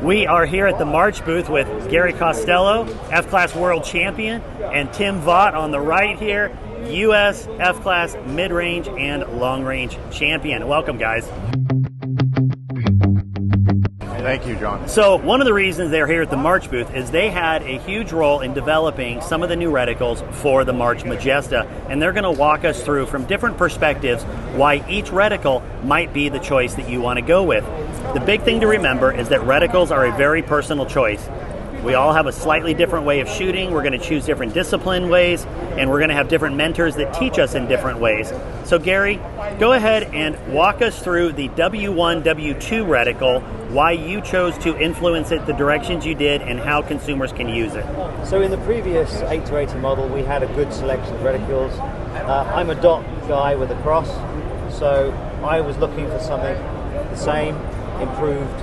We are here at the March booth with Gary Costello, F-Class World Champion, and Tim Vaught on the right here, U.S. F-Class Mid-Range and Long-Range Champion. Welcome, guys. Thank you, John. So one of the reasons they're here at the March booth is they had a huge role in developing some of the new reticles for the March Majesta, and they're going to walk us through from different perspectives why each reticle might be the choice that you want to go with. The big thing to remember is that reticles are a very personal choice. We all have a slightly different way of shooting. We're going to choose different discipline ways, and we're going to have different mentors that teach us in different ways. So Gary, go ahead and walk us through the W1, W2 reticle, why you chose to influence it, the directions you did, and how consumers can use it. So in the previous 8-80 model, we had a good selection of reticules. I'm a dot guy with a cross, so I was looking for something the same, improved,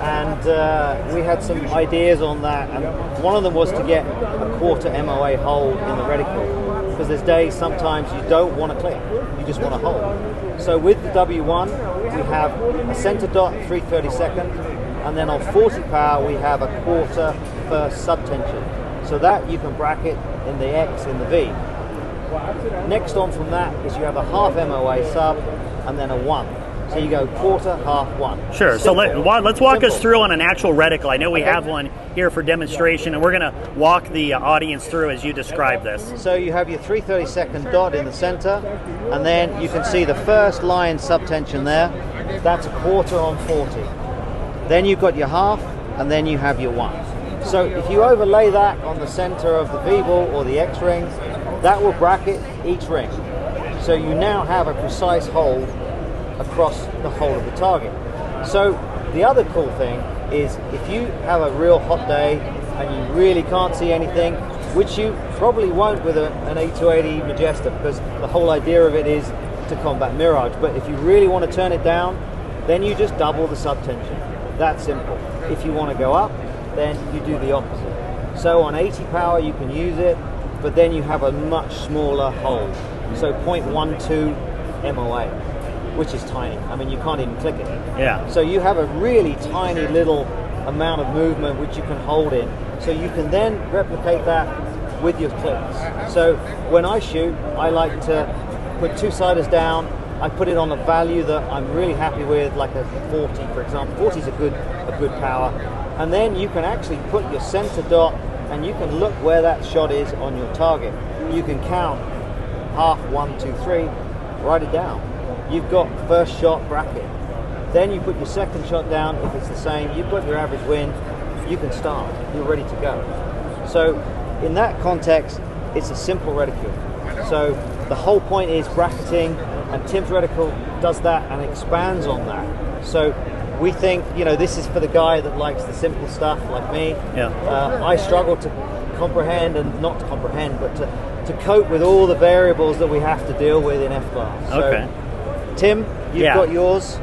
and we had some ideas on that, and one of them was to get a quarter MOA hold in the reticle, because there's days sometimes you don't want to click, you just want to hold. So with the W1 we have a center dot 3/32, and then on 40 power we have a quarter first subtension, so that you can bracket in the X, in the V. Next on from that is you have a half MOA sub and then a 1. So you go quarter, half, 1. Sure. Simple. So let's walk us through on an actual reticle. I know we have one here for demonstration, and we're going to walk the audience through as you describe this. So you have your 3/32 dot in the center, and then you can see the first line subtension there. That's a quarter on 40. Then you've got your half, and then you have your 1. So if you overlay that on the center of the V-ball or the X-ring, that will bracket each ring. So you now have a precise hold across the whole of the target. So the other cool thing is if you have a real hot day and you really can't see anything, which you probably won't with an E280 Majesta, because the whole idea of it is to combat mirage, but if you really want to turn it down, then you just double the subtension. That simple. If you want to go up, then you do the opposite. So on 80 power you can use it, but then you have a much smaller hold. So 0.12 MOA, which is tiny. I mean, you can't even click it. Yeah. So you have a really tiny little amount of movement which you can hold in. So you can then replicate that with your clicks. So when I shoot, I like to put two-siders down. I put it on a value that I'm really happy with, like a 40, for example. 40 is a good power. And then you can actually put your center dot, and you can look where that shot is on your target. You can count half, 1, 2, 3, write it down. You've got first shot bracket. Then you put your second shot down. If it's the same, you've got your average wind. You can start. You're ready to go. So in that context, it's a simple reticule. So the whole point is bracketing, and Tim's reticle does that and expands on that. So we think, this is for the guy that likes the simple stuff like me. Yeah. I struggle to comprehend, and not to comprehend, but to cope with all the variables that we have to deal with in F-Class. So, okay. Tim, you've got yours,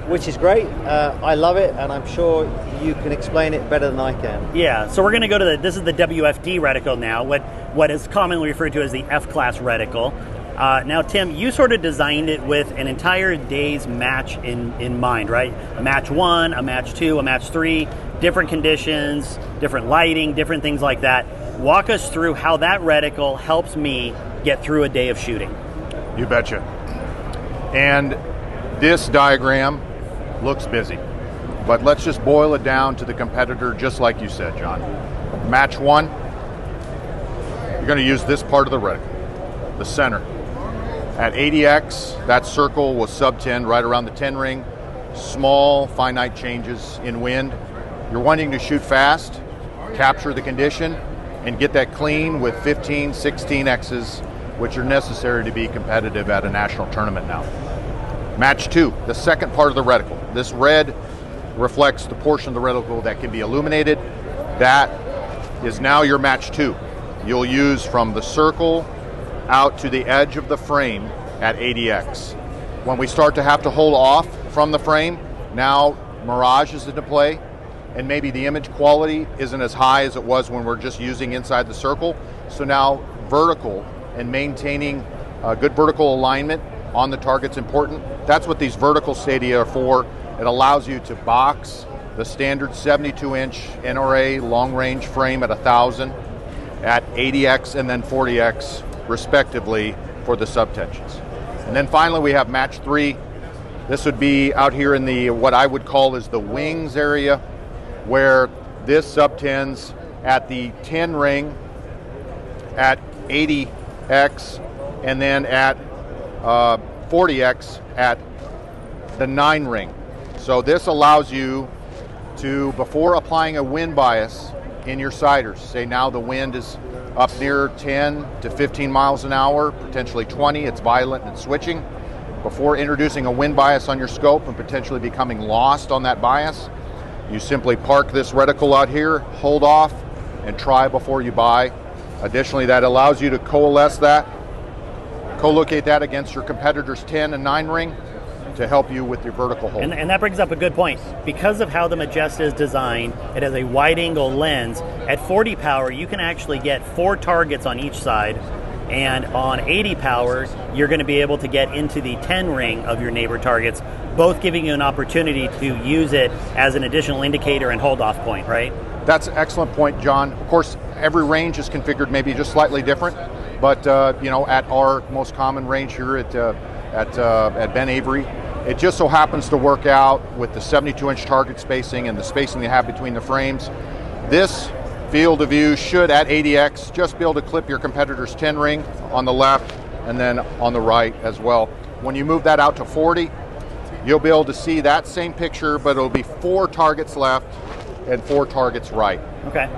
which is great. I love it, and I'm sure you can explain it better than I can. Yeah, so we're going to go to this is the WFD reticle now, what is commonly referred to as the F-Class reticle. Now, Tim, you sort of designed it with an entire day's match in mind, right? A match 1, a match 2, a match 3, different conditions, different lighting, different things like that. Walk us through how that reticle helps me get through a day of shooting. You betcha. And this diagram looks busy, but let's just boil it down to the competitor, just like you said, John. Match 1, you're going to use this part of the reticle, the center. At 80X, that circle was sub 10, right around the 10 ring. Small, finite changes in wind. You're wanting to shoot fast, capture the condition, and get that clean with 15, 16 X's, which are necessary to be competitive at a national tournament now. Match 2, the second part of the reticle. This red reflects the portion of the reticle that can be illuminated. That is now your match 2. You'll use from the circle out to the edge of the frame at 80X. When we start to have to hold off from the frame, now mirage is into play, and maybe the image quality isn't as high as it was when we're just using inside the circle. So now vertical and maintaining a good vertical alignment on the target's important. That's what these vertical stadia are for. It allows you to box the standard 72-inch NRA long-range frame at 1,000, at 80x and then 40x respectively for the subtensions. And then finally we have match 3. This would be out here in the what I would call is the wings area, where this subtends at the 10 ring at 80x and then at 40x at the 9 ring. So this allows you to, before applying a wind bias in your siders, say now the wind is up near 10 to 15 miles an hour, potentially 20, it's violent and switching. Before introducing a wind bias on your scope and potentially becoming lost on that bias, you simply park this reticle out here, hold off, and try before you buy. Additionally, that allows you to coalesce that, co-locate that against your competitor's 10 and 9 ring to help you with your vertical hold. And that brings up a good point. Because of how the Majesta is designed, it has a wide-angle lens. At 40 power, you can actually get 4 targets on each side, and on 80 power, you're going to be able to get into the 10 ring of your neighbor targets, both giving you an opportunity to use it as an additional indicator and hold-off point, right? That's an excellent point, John. Of course, every range is configured maybe just slightly different, but at our most common range here at Ben Avery, it just so happens to work out with the 72-inch target spacing and the spacing they have between the frames. This field of view should, at 80x, just be able to clip your competitor's 10 ring on the left and then on the right as well. When you move that out to 40, you'll be able to see that same picture, but it'll be 4 targets left and 4 targets right. Okay.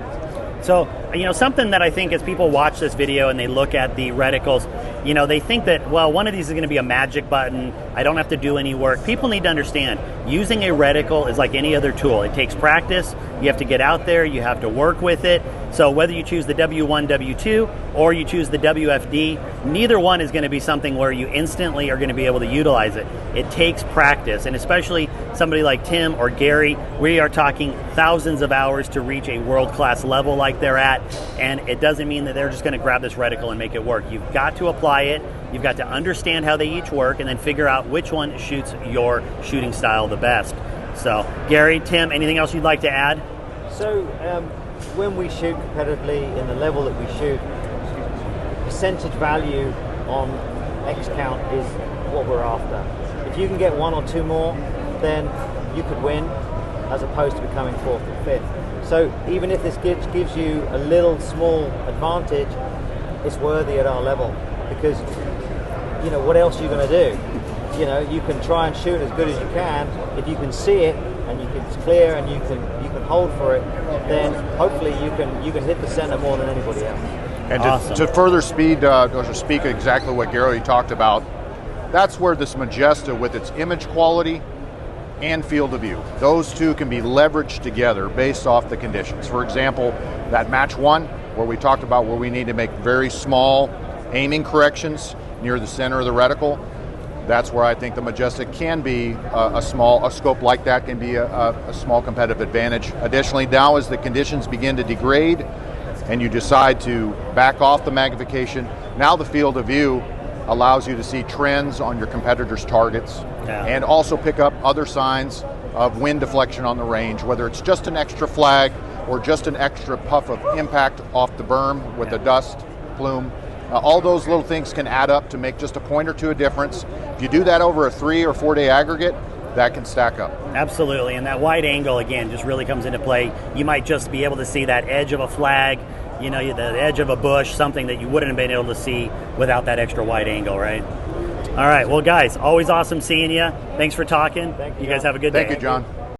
So, something that I think as people watch this video and they look at the reticles, they think that, well, one of these is going to be a magic button. I don't have to do any work. People need to understand, using a reticle is like any other tool. It takes practice. You have to get out there. You have to work with it. So whether you choose the W1, W2, or you choose the WFD, neither one is going to be something where you instantly are going to be able to utilize it. It takes practice, and especially somebody like Tim or Gary, we are talking thousands of hours to reach a world-class level like they're at, and it doesn't mean that they're just going to grab this reticle and make it work. You've got to apply it, you've got to understand how they each work, and then figure out which one shoots your shooting style the best. So, Gary, Tim, anything else you'd like to add? So, when we shoot competitively in the level that we shoot, percentage value on X count is what we're after. If you can get 1 or 2 more, then you could win, as opposed to becoming 4th or 5th. So even if this gives you a little small advantage, it's worthy at our level, because what else are you going to do? You can try and shoot as good as you can. If you can see it and it's clear and you can hold for it, then hopefully you can hit the center more than anybody else. And awesome. to further speak exactly what Gary talked about, that's where this Majesta, with its image quality and field of view, those two can be leveraged together based off the conditions. For example, that match 1, where we talked about where we need to make very small aiming corrections near the center of the reticle, that's where I think the Majesta can be a scope like that can be a small competitive advantage. Additionally, now as the conditions begin to degrade and you decide to back off the magnification, now the field of view allows you to see trends on your competitor's targets, and also pick up other signs of wind deflection on the range, whether it's just an extra flag or just an extra puff of impact off the berm with a dust plume. All those little things can add up to make just a point or two of difference. If you do that over a 3 or 4 day aggregate, that can stack up. Absolutely, and that wide angle, again, just really comes into play. You might just be able to see that edge of a flag, the edge of a bush, something that you wouldn't have been able to see without that extra wide angle, right? All right, well, guys, always awesome seeing you. Thanks for talking. Thank you, guys have a good day. Thank you, John.